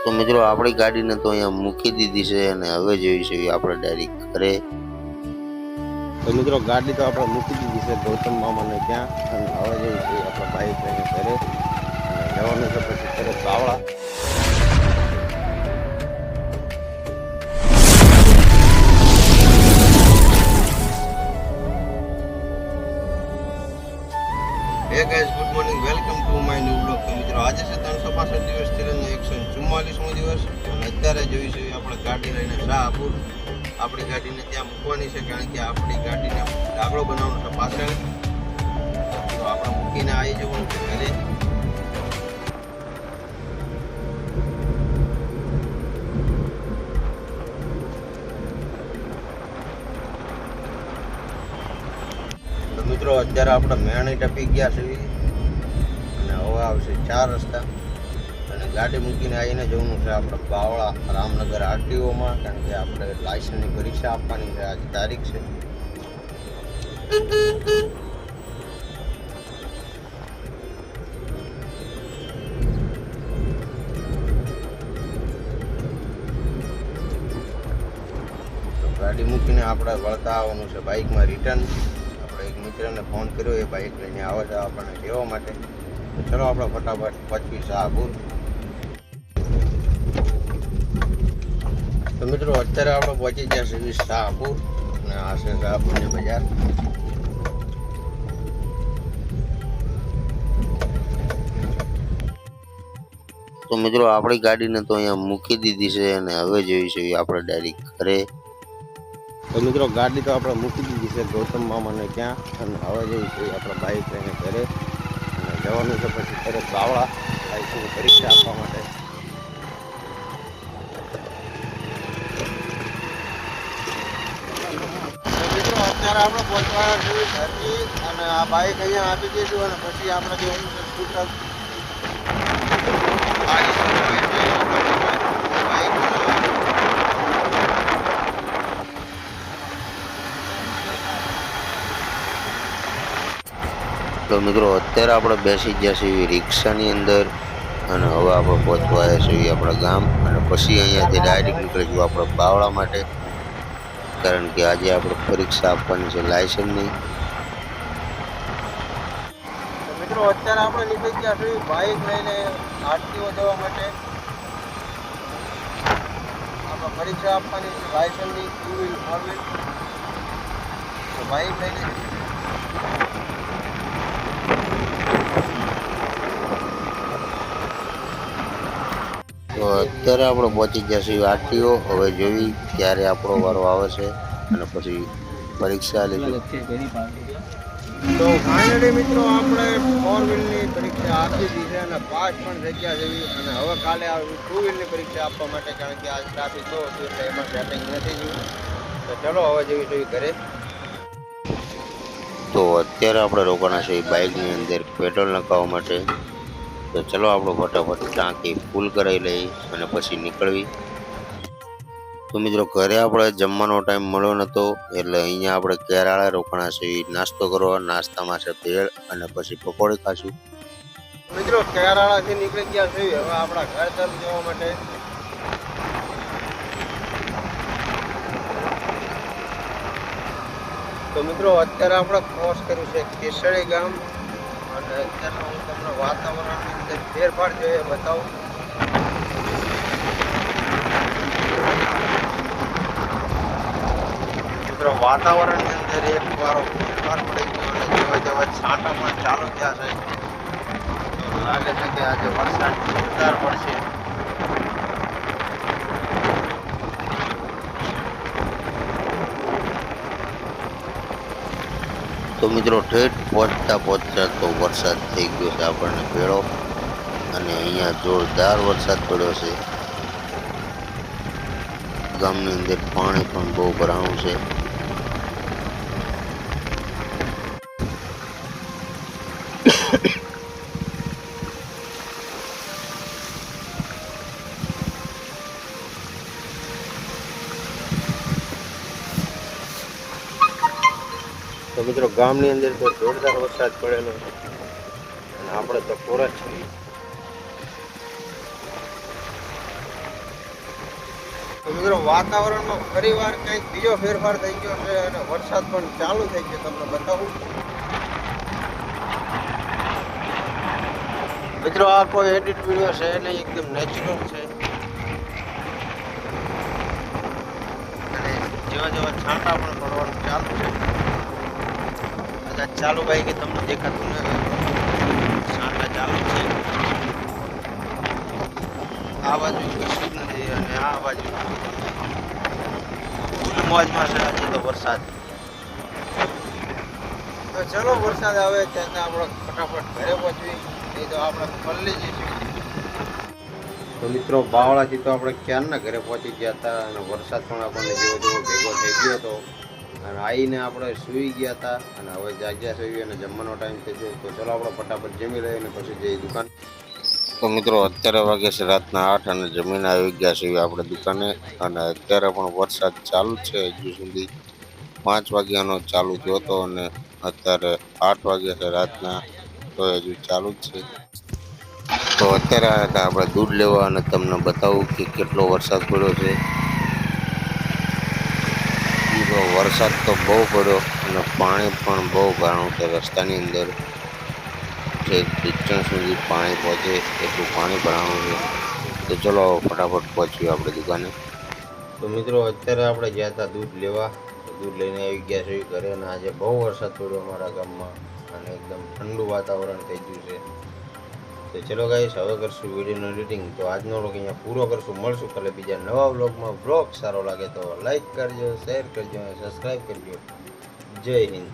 તો મિત્રો આપણી ગાડીને તો અહીંયા મૂકી દીધી છે અને હવે જોઈ છે આપણે ડાયરેક્ટ ઘરે. તો મિત્રો ગાડી તો આપણે મૂકી દીધી છે ગૌતમ મામાને ત્યાં, અને હવે જઈએ છીએ આપણે બાઈક લઈને ઘરે અને જવાનું છે પછી ઘરે Bavla. Hey guys, good morning, welcome to my new blog. તો મિત્રો આજે છે 365 દિવસથી લઈને 144મો દિવસ અને અત્યારે જોઈશું આપણે ગાડી લઈને શાહપુર. આપણી ગાડીને ત્યાં મૂકવાની છે કારણ કે આપણી ગાડીને ડાગડો બનાવવાનો છે પાછળ, તો આપણે મૂકીને આવી જવાનું છે ઘરે. તો મિત્રો અત્યારે આપણે મેણી ટપી ગયા છે અને હવે આવશે 4 રસ્તા અને ગાડી મૂકીને આવીને જવાનું છે આપણે બાવળા રામનગર આરટીઓમાં, કારણ કે આપણે લાયસન્સની પરીક્ષા આપવાની છે. આજ તારીખ છે. તો ગાડી મૂકીને આપણે વળતા આવવાનું છે બાઇકમાં રિટર્ન. એક મિત્રને ફોન કર્યો, એ બાઇક લઈને આવે છે આપણને લેવા માટે. તો ચલો આપણે ફટાફટ પહોંચી શાહપુર. તો મિત્રો અત્યારે આપણે પહોંચી ગયા છીએ શાહપુર અને આ છે શાહપુરની બજાર. તો મિત્રો આપણી ગાડીને તો અહીંયા મૂકી દીધી છે અને હવે જોઈ છે આપણે ડાયરેક્ટ ઘરે. તો મિત્રો ગાડી તો આપણે મૂકી દીધી છે ગૌતમ મામાને ત્યાં, અને હવે જઈએ છીએ આપણે બાઇક લઈને ઘરે અને જવાનું છે પછી ઘરે બાવળા લાયસન્સની પરીક્ષા આપવા માટે. મિત્રો અત્યારે આપણે પહોંચવાના છીએ ઘરથી અને આ બાઇક અહીંયા આપી દઈશું અને પછી આપણે જવાનું છે સ્કૂટર. તો મિત્રો અત્યારે આપણે બેસી ગયા છીએ રિક્ષાની અંદર અને હવે આપણે પહોંચવા આવ્યા છીએ આપણા ગામ અને પછી અહીંયાથી ડાયરેક્ટ નીકળીશું આપણે બાવળા માટે, કારણ કે આજે આપણે પરીક્ષા આપવાની છે લાયસન્સની. મિત્રો અત્યારે આપણે નીકળી ગયા છીએ બાઇક લઈને આરટીઓ જવા માટે. આપણે પરીક્ષા આપવાની છે લાયસન્સની 2 વ્હીલ 4 વ્હીલ. તો બાઇક લઈને તો અત્યારે આપણે પહોંચી ગયા છીએ આરટીઓ. હવે જોઈ ક્યારે આપણો વારો આવે છે અને પછી પરીક્ષા લઈશું. તો ફાઇનલી મિત્રો આપણે 4 વ્હીલની પરીક્ષા આપી દીધી છે અને પાસ પણ થઈ ગયા છે અને હવે કાલે આવી 2 વ્હીલની પરીક્ષા આપવા માટે, કારણ કે આજ ટ્રાફિક બહુ હતું એટલે એમાં સેટિંગ નથી ગયું. તો ચલો હવે જેવી જોઈ ઘરે. તો અત્યારે આપણે રોકાણા છે બાઇકની અંદર પેટ્રોલ નખાવવા માટે. તો ચલો આપણે ફટાફટ ટાંકી ફૂલ કરાવી લઈ અને પછી નીકળવી. તો મિત્રો ઘરે આપણે જમવાનો ટાઈમ મળ્યો નહોતો એટલે અહીંયા આપણે કેરાળા રોકાણા છે નાસ્તો કરવા. નાસ્તામાં છે ભેળ અને પછી પકોડી ખાશું. મિત્રો કેરાળાથી નીકળી ગયા છે હવે આપણા ઘર તરફ જવા માટે. તો મિત્રો અત્યારે આપણે ક્રોસ કર્યું છે કેસડી ગામ અને અત્યારે હું તમને વાતાવરણની અંદર ફેરફાર જોઈએ બતાવું. મિત્રો વાતાવરણની અંદર એક વારો ફેરફાર પડી ગયો અને જેવા જેવા છાંટા પણ ચાલુ થયા છે. તો લાગે છે કે આજે વરસાદ જોરદાર પડશે. તો મિત્રો ઠેઠ પહોંચતા તો વરસાદ થઈ ગયો છે આપણને ભેળો અને અહીંયા જોરદાર વરસાદ પડ્યો છે. ગામની અંદર પાણી પણ બહુ ભરાણું છે. તો મિત્રો ગામની અંદર તો જોરદાર વરસાદ પડેલો અને આપણે તો પૂરા છીએ. તો મિત્રો વાતાવરણમાં ફરીવાર કંઈક બીજો ફેરફાર થઈ ગયો છે અને વરસાદ પણ ચાલુ થઈ ગયો. તમને બતાવું મિત્રો, આ કોઈ એડિટ વિડીયો છે નહીં, એકદમ નેચરલ છે. અને જેવા જેવા છાંટા પણ પડવાનું ચાલુ છે. કદાચ ચાલુ ભાઈ કે તમને દેખાતું નથી, છાંટા ચાલુ છે. આ બાજુ કશું જ નથી અને આ બાજુ ફૂલ મોજમાં છે આજે તો વરસાદ. તો ચલો વરસાદ આવે ત્યાં આપણે ફટાફટ ઘરે પહોંચવી, નહીં તો આપણે પલ્લી જઈશું. તો મિત્રો, બાવળાથી તો આપણે ક્યારના ઘરે પહોંચી ગયા હતા અને વરસાદ પણ આપણને જેવો જેવો ભેગો થઈ ગયો હતો અને આવીને આપણે સૂઈ ગયા હતા અને હવે જાગ્યા સૂઈ અને જમવાનો ટાઈમ થઈ ગયો. તો ચલો આપણે ફટાફટ જમી લઈએ અને પછી જઈએ દુકાન. તો મિત્રો, અત્યારે વાગે છે રાતના 8 અને જમીન આવી ગયા છે આપણે દુકાને. અને અત્યારે પણ વરસાદ ચાલુ છે. હજુ સુધી 5 વાગ્યાનો ચાલુ થયો હતો અને અત્યારે 8 વાગ્યા છે રાતના, તો હજુ ચાલુ જ છે. તો અત્યારે આવ્યા હતા આપણે દૂધ લેવા અને તમને બતાવું કે કેટલો વરસાદ પડ્યો છે. મિત્રો, વરસાદ તો બહુ પડ્યો અને પાણી પણ બહુ ભરાણું છે રસ્તાની અંદર. જે ડિસ્ટન્સ સુધી પાણી પહોંચે એટલું પાણી ભરાણું છે. તો ચલો ફટાફટ પહોંચીએ આપણે દુકાને. તો મિત્રો, અત્યારે આપણે ગયા હતા દૂધ લેવા, તો દૂધ લઈને આવી ગયા છે ઘરે. અને આજે બહુ વરસાદ પડ્યો અમારા ગામમાં અને એકદમ ઠંડુ વાતાવરણ થઈ ગયું છે. તો ચલો ગાઈસ, હવે કરશું વિડીયોનું એડિટિંગ. તો આજનો વ્લોગ અહીંયા પૂરો કરશું. મળશું કાલે બીજા નવા વ્લોગમાં. વ્લોગ સારો લાગે તો લાઈક કરજો, શેર કરજો અને સબસ્ક્રાઈબ કરજો. જય હિન્દ.